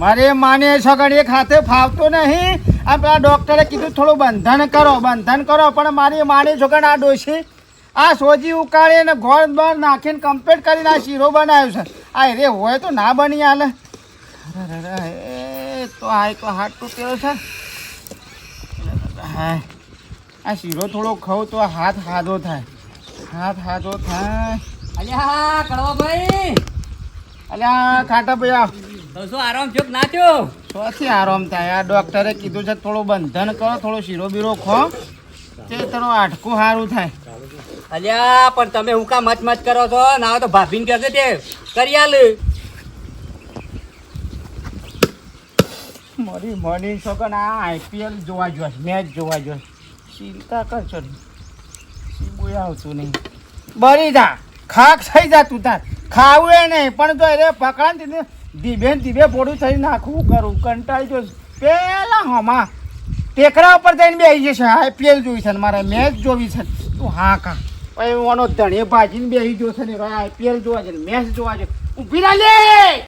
મારે માને સગડ એક હાથે ફાવતો નહીં. આ પેલા ડોક્ટરે કીધું થોડું બંધન કરો પણ મારી માની છોકરા આ ડોશી આ સોજી ઉકાળી ને ગોળ બાર નાખીને કમ્પ્લીટ કરીને આ શીરો બનાવ્યો છે. આ રે હોય તો ના બની હાલે. એ તો હાથ તૂટેલો છે. હા આ શીરો થોડો ખાઉં તો હાથ હાદો થાય. અલ્યા કડવા ભાઈ, અલ્યા ખાટા ભાઈ આવ. તો શું આરામ થયો કે ના થયો? શોથી આરામ થાય. આ ડોક્ટરે કીધું છે થોડું બંધન કરો, થોડો શીરો બીરો ખો તે તારું હાડકું સારું થાય. અલ્યા પણ તમે હું કા મચ કરો છો? ના તો ભાભીને કહેશે તે કરી આલ. મરી છોકરા આ આઈપીએલ જોવા જોશ, મેચ જોવા જોશ. ચિંતા કરશો સીબુય આવતું નહીં. બરી જા ખાક થઈ જા તું તાર. ખાવું એ નહીં પણ તો અરે પકડા ને ધીબે પોડું થઈ નાખવું કરું કંટાળી જો. પેલા હમા ટેકરા ઉપર જઈને બેસી જશે. આઈપીએલ જોઈ છે ને મારે મેચ જોવી છે. તું હા કા પછી ઓનો ધણીએ ભાજીને બેસી જોશે ને આઈપીએલ જોવા છે, મેચ જોવા છે. ઊભી ના લે.